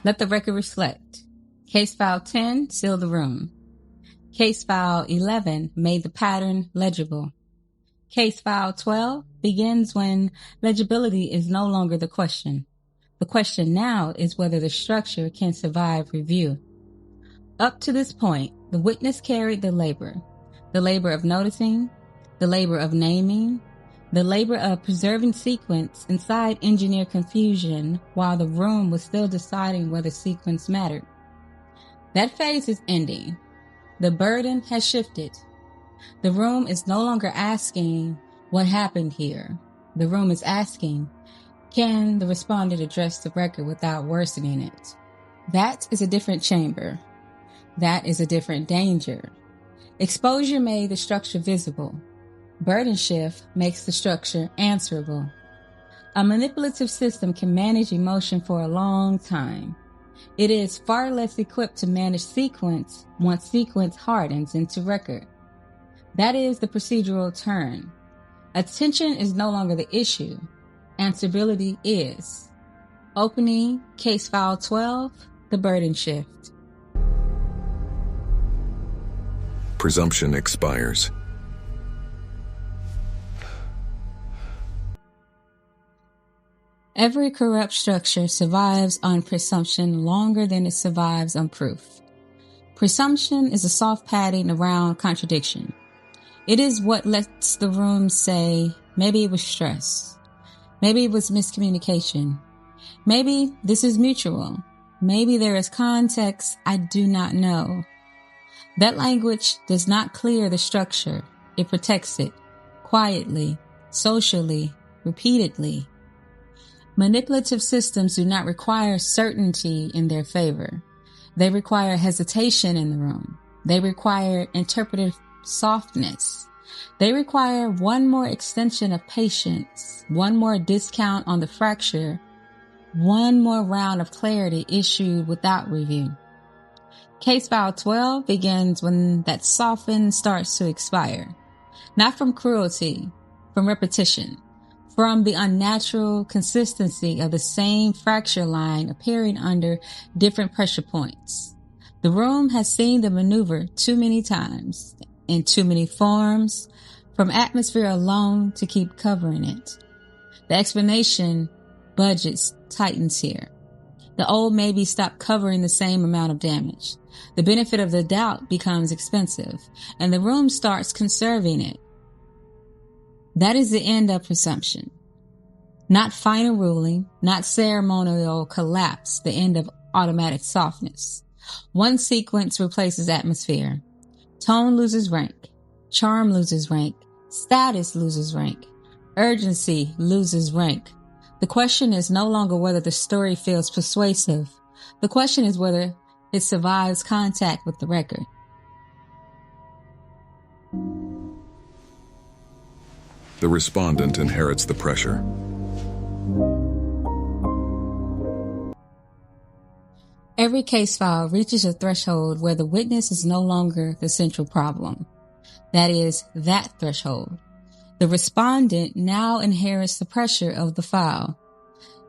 Let the record reflect. Case file 10 sealed the room. Case file 11 made the pattern legible. Case file 12 begins when legibility is no longer the question. The question now is whether the structure can survive review. Up to this point, the witness carried the labor of noticing, the labor of naming, the labor of preserving sequence inside engineer confusion while the room was still deciding whether sequence mattered. That phase is ending. The burden has shifted. The room is no longer asking what happened here. The room is asking, can the respondent address the record without worsening it? That is a different chamber. That is a different danger. Exposure made the structure visible. Burden shift makes the structure answerable. A manipulative system can manage emotion for a long time. It is far less equipped to manage sequence once sequence hardens into record. That is the procedural turn. Attention is no longer the issue. Answerability is. Opening case file 12, the burden shift. Presumption expires. Every corrupt structure survives on presumption longer than it survives on proof. Presumption is a soft padding around contradiction. It is what lets the room say, maybe it was stress. Maybe it was miscommunication. Maybe this is mutual. Maybe there is context I do not know. That language does not clear the structure. It protects it, quietly, socially, repeatedly. Manipulative systems do not require certainty in their favor. They require hesitation in the room. They require interpretive softness. They require one more extension of patience, one more discount on the fracture, one more round of clarity issued without review. Case file 12 begins when that soften starts to expire. Not from cruelty, from repetition, from the unnatural consistency of the same fracture line appearing under different pressure points. The room has seen the maneuver too many times, in too many forms, from atmosphere alone to keep covering it. The explanation budgets tightens here. The old maybe stop covering the same amount of damage. The benefit of the doubt becomes expensive, and the room starts conserving it. That is the end of presumption. Not final ruling, not ceremonial collapse, the end of automatic softness. One sequence replaces atmosphere. Tone loses rank. Charm loses rank. Status loses rank. Urgency loses rank. The question is no longer whether the story feels persuasive. The question is whether it survives contact with the record. The respondent inherits the pressure. Every case file reaches a threshold where the witness is no longer the central problem. That is, that threshold. The respondent now inherits the pressure of the file.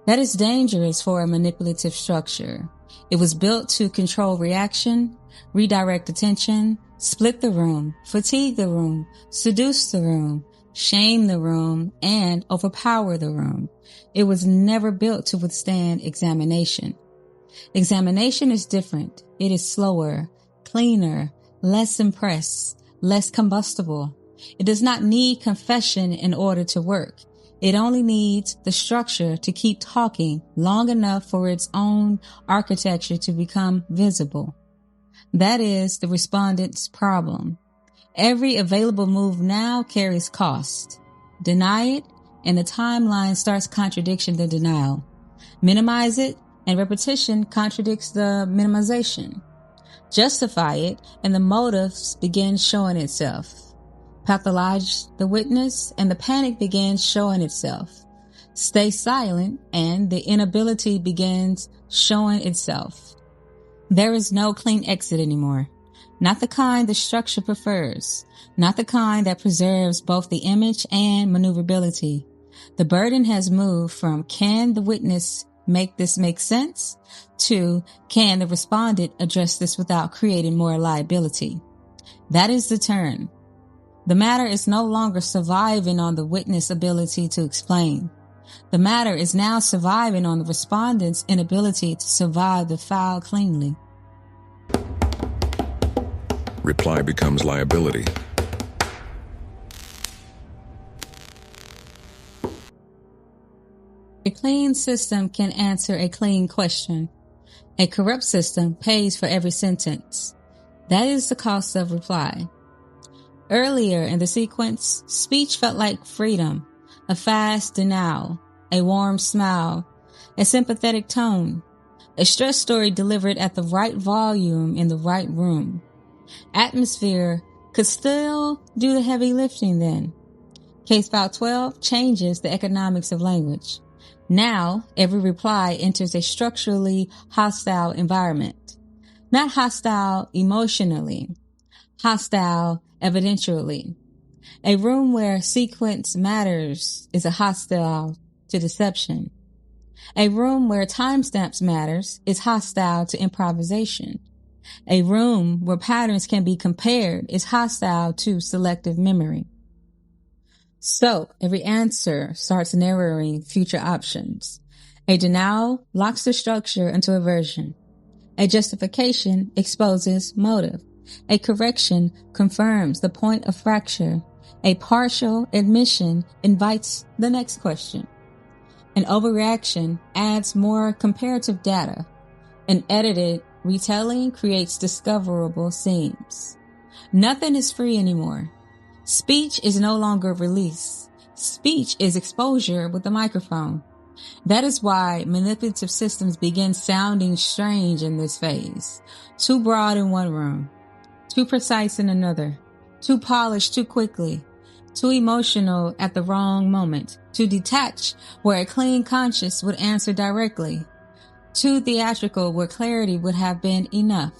That is dangerous for a manipulative structure. It was built to control reaction, redirect attention, split the room, fatigue the room, seduce the room, shame the room, and overpower the room. It was never built to withstand examination. Examination is different. It is slower, cleaner, less impressed, less combustible. It does not need confession in order to work. It only needs the structure to keep talking long enough for its own architecture to become visible. That is the respondent's problem. Every available move now carries cost. Deny it, and the timeline starts contradicting the denial. Minimize it, and repetition contradicts the minimization. Justify it, and the motives begin showing itself. Pathologize the witness, and the panic begins showing itself. Stay silent, and the inability begins showing itself. There is no clean exit anymore. Not the kind the structure prefers. Not the kind that preserves both the image and maneuverability. The burden has moved from can the witness make this make sense? 2, can the respondent address this without creating more liability? That is the turn. The matter is no longer surviving on the witness' ability to explain. The matter is now surviving on the respondent's inability to survive the file cleanly. Reply becomes liability. A clean system can answer a clean question. A corrupt system pays for every sentence. That is the cost of reply. Earlier in the sequence, speech felt like freedom, a fast denial, a warm smile, a sympathetic tone, a stress story delivered at the right volume in the right room. Atmosphere could still do the heavy lifting then. Case file 12 changes the economics of language. Now, every reply enters a structurally hostile environment. Not hostile emotionally, hostile evidentially. A room where sequence matters is a hostile to deception. A room where timestamps matters is hostile to improvisation. A room where patterns can be compared is hostile to selective memory. So, every answer starts narrowing future options. A denial locks the structure into aversion. A justification exposes motive. A correction confirms the point of fracture. A partial admission invites the next question. An overreaction adds more comparative data. An edited retelling creates discoverable seams. Nothing is free anymore. Speech is no longer release. Speech is exposure with the microphone. That is why manipulative systems begin sounding strange in this phase. Too broad in one room, too precise in another, too polished too quickly, too emotional at the wrong moment, too detached where a clean conscience would answer directly, too theatrical where clarity would have been enough.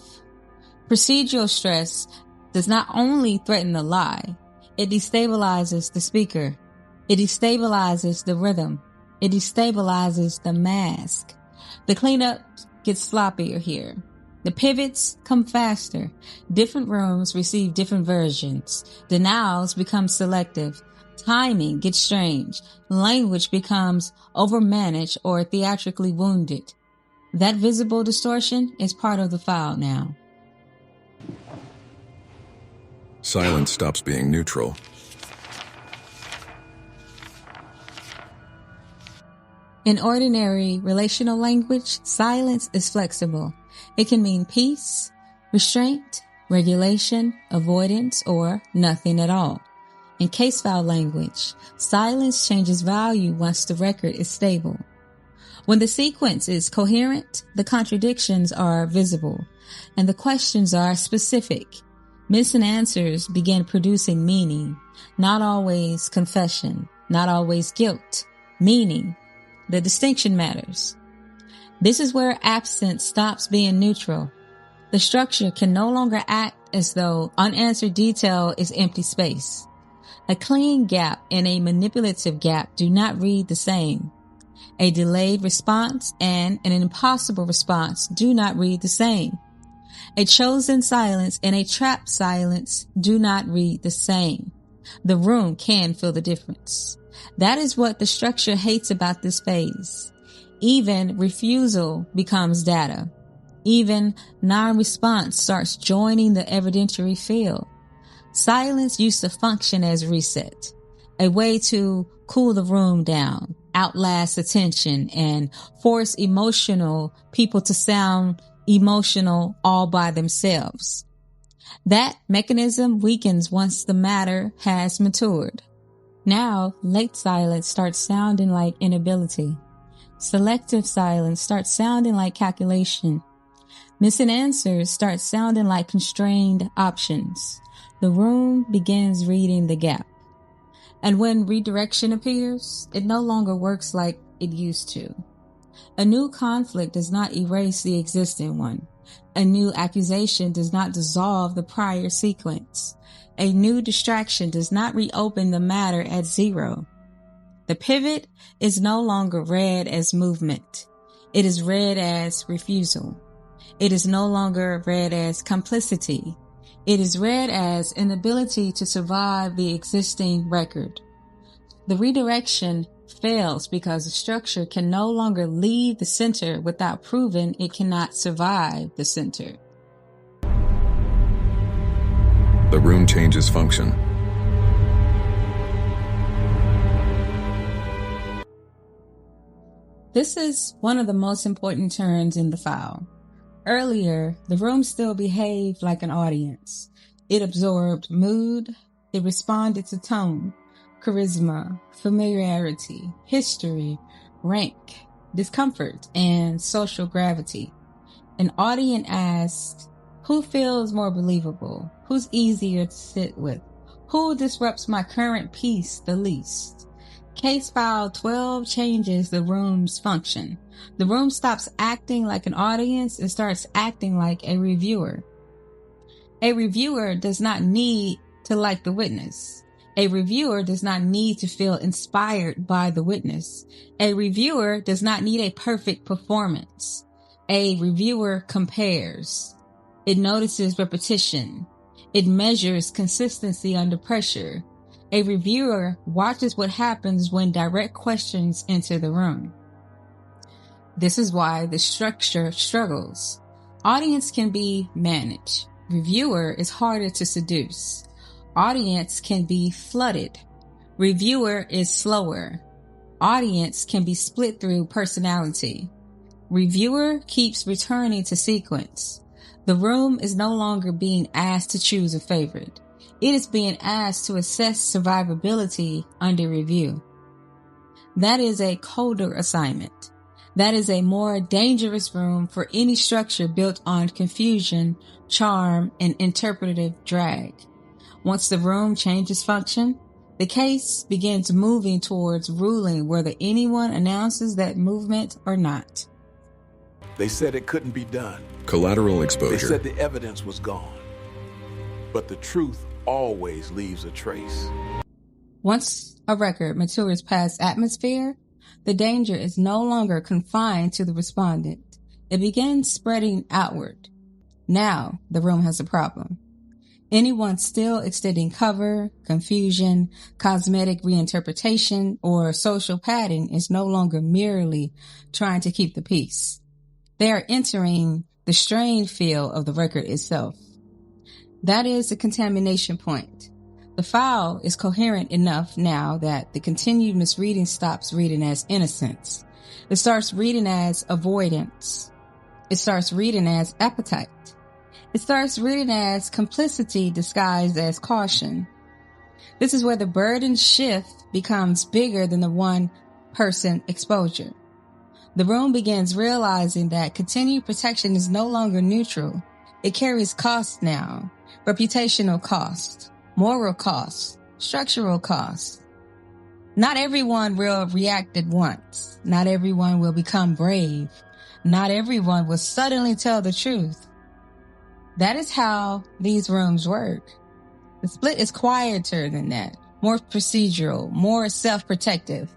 Procedural stress does not only threaten the lie, it destabilizes the speaker. It destabilizes the rhythm. It destabilizes the mask. The cleanup gets sloppier here. The pivots come faster. Different rooms receive different versions. Denials become selective. Timing gets strange. Language becomes overmanaged or theatrically wounded. That visible distortion is part of the file now. Silence stops being neutral. In ordinary relational language, silence is flexible. It can mean peace, restraint, regulation, avoidance, or nothing at all. In case file language, silence changes value once the record is stable. When the sequence is coherent, the contradictions are visible, and the questions are specific. Missing answers begin producing meaning, not always confession, not always guilt, meaning. The distinction matters. This is where absence stops being neutral. The structure can no longer act as though unanswered detail is empty space. A clean gap and a manipulative gap do not read the same. A delayed response and an impossible response do not read the same. A chosen silence and a trapped silence do not read the same. The room can feel the difference. That is what the structure hates about this phase. Even refusal becomes data. Even non-response starts joining the evidentiary field. Silence used to function as reset, a way to cool the room down, outlast attention, and force emotional people to sound emotional all by themselves. That mechanism weakens once the matter has matured. Now, late silence starts sounding like inability. Selective silence starts sounding like calculation. Missing answers start sounding like constrained options. The room begins reading the gap. And when redirection appears, it no longer works like it used to. A new conflict does not erase the existing one. A new accusation does not dissolve the prior sequence. A new distraction does not reopen the matter at zero. The pivot is no longer read as movement. It is read as refusal. It is no longer read as complicity. It is read as inability to survive the existing record. The redirection fails because the structure can no longer leave the center without proving it cannot survive the center. The room changes function. This is one of the most important turns in the file. Earlier, the room still behaved like an audience. It absorbed mood. It responded to tone, charisma, familiarity, history, rank, discomfort, and social gravity. An audience asked, who feels more believable? Who's easier to sit with? Who disrupts my current peace the least? Case file 12 changes the room's function. The room stops acting like an audience and starts acting like a reviewer. A reviewer does not need to like the witness. A reviewer does not need to feel inspired by the witness. A reviewer does not need a perfect performance. A reviewer compares. It notices repetition. It measures consistency under pressure. A reviewer watches what happens when direct questions enter the room. This is why the structure struggles. Audience can be managed. Reviewer is harder to seduce. Audience can be flooded. Reviewer is slower. Audience can be split through personality. Reviewer keeps returning to sequence. The room is no longer being asked to choose a favorite. It is being asked to assess survivability under review. That is a colder assignment. That is a more dangerous room for any structure built on confusion, charm, and interpretive drag. Once the room changes function, the case begins moving towards ruling whether anyone announces that movement or not. They said it couldn't be done. Collateral exposure. They said the evidence was gone. But the truth always leaves a trace. Once a record matures past atmosphere, the danger is no longer confined to the respondent. It begins spreading outward. Now the room has a problem. Anyone still extending cover, confusion, cosmetic reinterpretation, or social padding is no longer merely trying to keep the peace. They are entering the strained field of the record itself. That is the contamination point. The file is coherent enough now that the continued misreading stops reading as innocence. It starts reading as avoidance. It starts reading as appetite. It starts reading as complicity disguised as caution. This is where the burden shift becomes bigger than the one-person exposure. The room begins realizing that continued protection is no longer neutral. It carries cost now. Reputational cost, moral cost, structural cost. Not everyone will react at once. Not everyone will become brave. Not everyone will suddenly tell the truth. That is how these rooms work. The split is quieter than that, more procedural, more self-protective.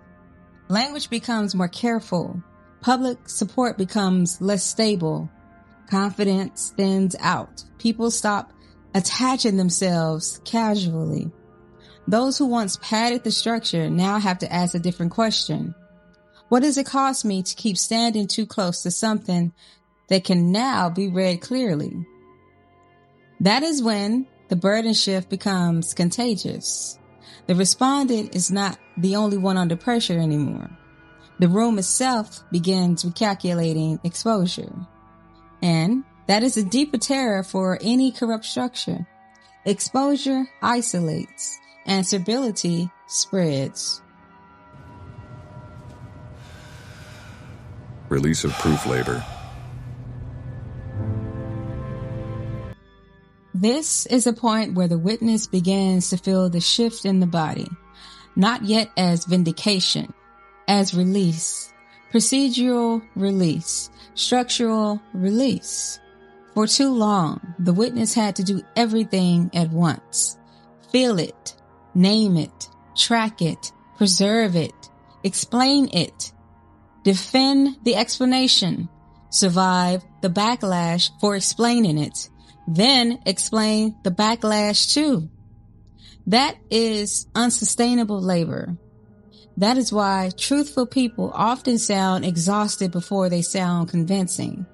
Language becomes more careful. Public support becomes less stable. Confidence thins out. People stop attaching themselves casually. Those who once padded the structure now have to ask a different question. What does it cost me to keep standing too close to something that can now be read clearly? That is when the burden shift becomes contagious. The respondent is not the only one under pressure anymore. The room itself begins recalculating exposure. And that is a deeper terror for any corrupt structure. Exposure isolates. Answerability spreads. Release of proof labor. This is a point where the witness begins to feel the shift in the body, not yet as vindication, as release, procedural release, structural release. For too long, the witness had to do everything at once. Feel it, name it, track it, preserve it, explain it. defend the explanation, survive the backlash for explaining it, then explain the backlash too. That is unsustainable labor. That is why truthful people often sound exhausted before they sound convincing.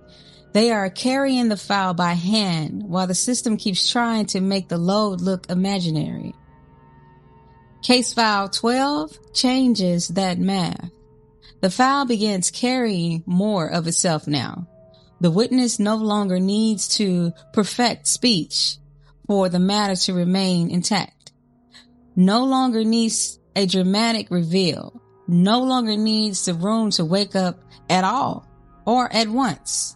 They are carrying the file by hand while the system keeps trying to make the load look imaginary. Case file 12 changes that math. The file begins carrying more of itself now. The witness no longer needs to perfect speech for the matter to remain intact. No longer needs a dramatic reveal. No longer needs the room to wake up at all or at once.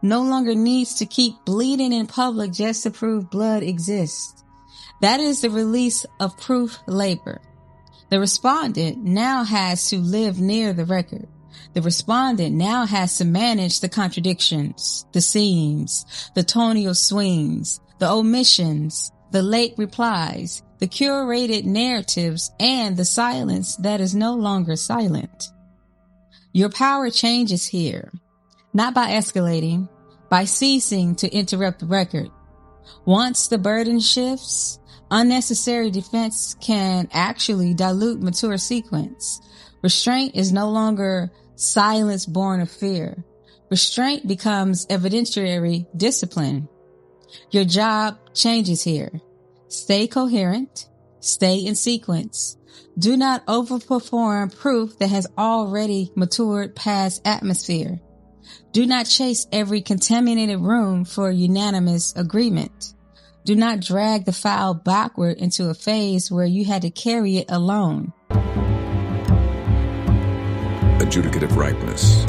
No longer needs to keep bleeding in public just to prove blood exists. That is the release of proof labor. The respondent now has to live near the record. The respondent now has to manage the contradictions, the seams, the tonal swings, the omissions, the late replies, the curated narratives, and the silence that is no longer silent. Your power changes here, not by escalating, by ceasing to interrupt the record. Once the burden shifts, unnecessary defense can actually dilute mature sequence. Restraint is no longer silence born of fear. Restraint becomes evidentiary discipline. Your job changes here. Stay coherent. Stay in sequence. Do not overperform proof that has already matured past atmosphere. Do not chase every contaminated room for unanimous agreement. Do not drag the file backward into a phase where you had to carry it alone. Adjudicative ripeness.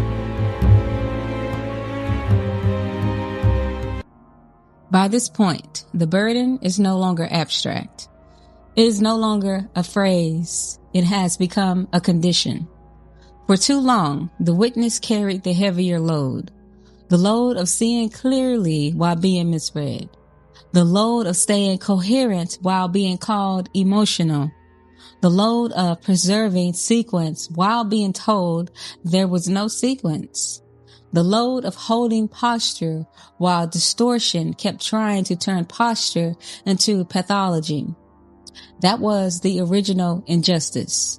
By this point, the burden is no longer abstract. It is no longer a phrase. It has become a condition. For too long, the witness carried the heavier load. The load of seeing clearly while being misread. The load of staying coherent while being called emotional. The load of preserving sequence while being told there was no sequence. The load of holding posture while distortion kept trying to turn posture into pathology. That was the original injustice.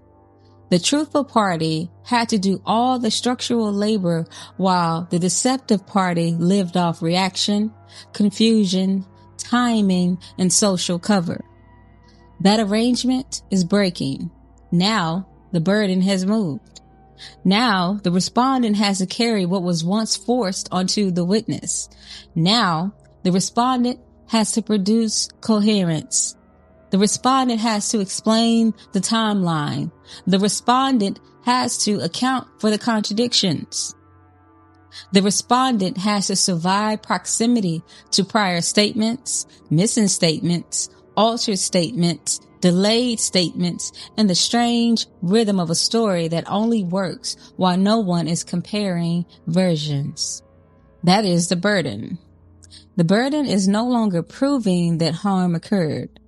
The truthful party had to do all the structural labor while the deceptive party lived off reaction, confusion, timing, and social cover. That arrangement is breaking. Now the burden has moved. Now the respondent has to carry what was once forced onto the witness. Now the respondent has to produce coherence. The respondent has to explain the timeline. The respondent has to account for the contradictions. The respondent has to survive proximity to prior statements, missing statements, altered statements, delayed statements, and the strange rhythm of a story that only works while no one is comparing versions. That is the burden. The burden is no longer proving that harm occurred.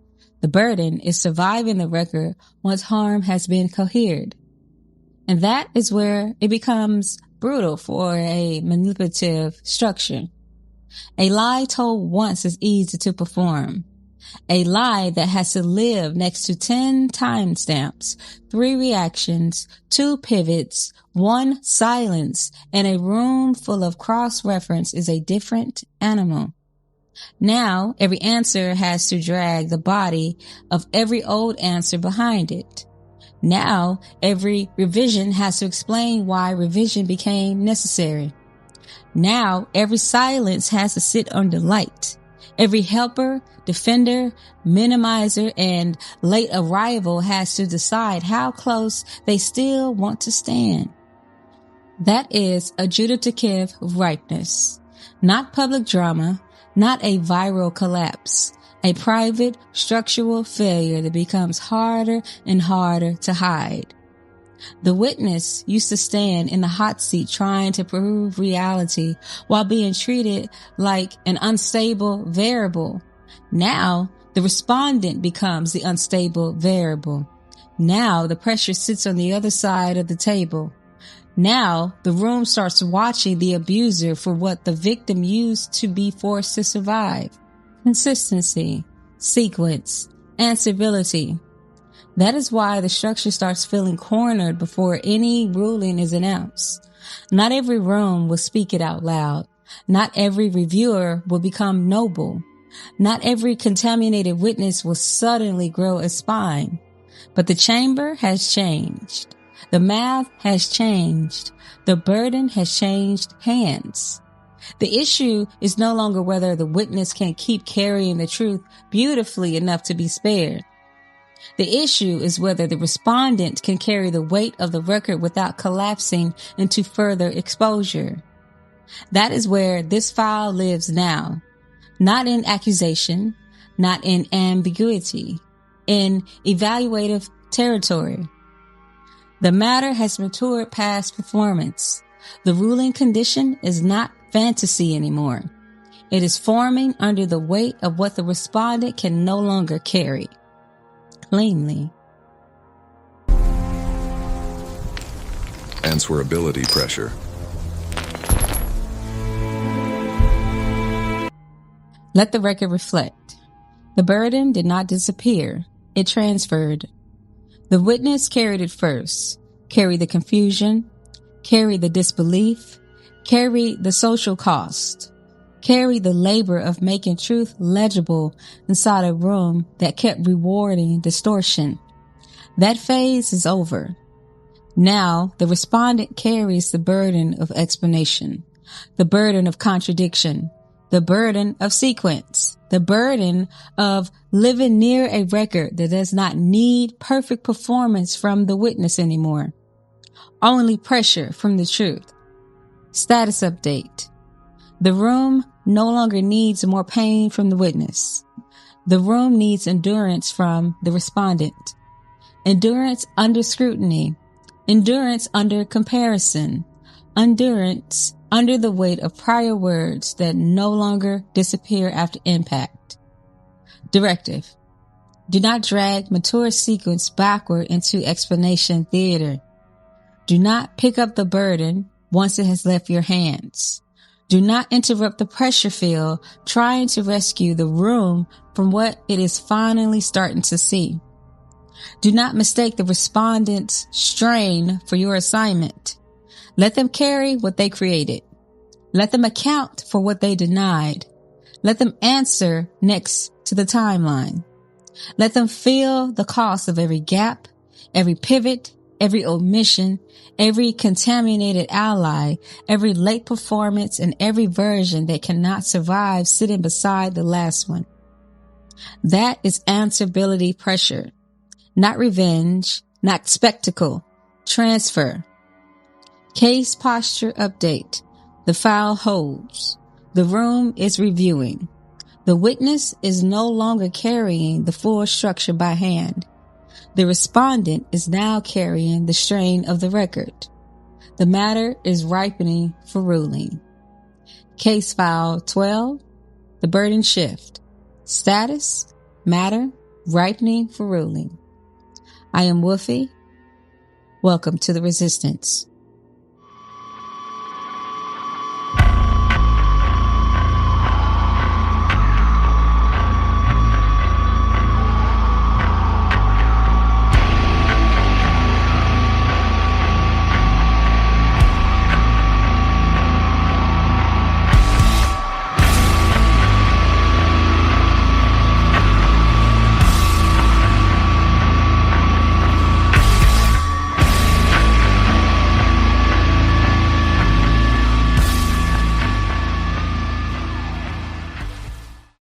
The burden is surviving the record once harm has been cohered. And that is where it becomes brutal for a manipulative structure. A lie told once is easy to perform. A lie that has to live next to 10 timestamps, 3 reactions, 2 pivots, 1 silence, and a room full of cross-reference is a different animal. Now, every answer has to drag the body of every old answer behind it. Now, every revision has to explain why revision became necessary. Now, every silence has to sit under light. Every helper, defender, minimizer, and late arrival has to decide how close they still want to stand. That is adjudicative ripeness, not public drama, not a viral collapse, a private structural failure that becomes harder and harder to hide. The witness used to stand in the hot seat trying to prove reality while being treated like an unstable variable. Now, the respondent becomes the unstable variable. Now, the pressure sits on the other side of the table. Now, the room starts watching the abuser for what the victim used to be forced to survive. Consistency, sequence, answerability. That is why the structure starts feeling cornered before any ruling is announced. Not every room will speak it out loud. Not every reviewer will become noble. Not every contaminated witness will suddenly grow a spine. But the chamber has changed. The math has changed. The burden has changed hands. The issue is no longer whether the witness can keep carrying the truth beautifully enough to be spared. The issue is whether the respondent can carry the weight of the record without collapsing into further exposure. That is where this file lives now. Not in accusation, not in ambiguity, in evaluative territory. The matter has matured past performance. The ruling condition is not fantasy anymore. It is forming under the weight of what the respondent can no longer carry. Cleanly. Answerability pressure. Let the record reflect. The burden did not disappear. It transferred. The witness carried it first. Carried the confusion. Carried the disbelief. Carried the social cost. Carried the labor of making truth legible inside a room that kept rewarding distortion. That phase is over. Now the respondent carries the burden of explanation, the burden of contradiction, the burden of sequence, the burden of living near a record that does not need perfect performance from the witness anymore. Only pressure from the truth. Status update. The room no longer needs more pain from the witness. The room needs endurance from the respondent. Endurance under scrutiny. Endurance under comparison. Endurance under the weight of prior words that no longer disappear after impact. Directive. Do not drag mature sequence backward into explanation theater. Do not pick up the burden once it has left your hands. Do not interrupt the pressure field trying to rescue the room from what it is finally starting to see. Do not mistake the respondent's strain for your assignment. Let them carry what they created. Let them account for what they denied. Let them answer next to the timeline. Let them feel the cost of every gap, every pivot, every omission, every contaminated ally, every late performance, and every version that cannot survive sitting beside the last one. That is answerability pressure. Not revenge, not spectacle. Transfer. Case posture update. The file holds. The room is reviewing. The witness is no longer carrying the full structure by hand. The respondent is now carrying the strain of the record. The matter is ripening for ruling. Case file 12. The burden shift. Status, matter, ripening for ruling. I am Woofy. Welcome to the resistance.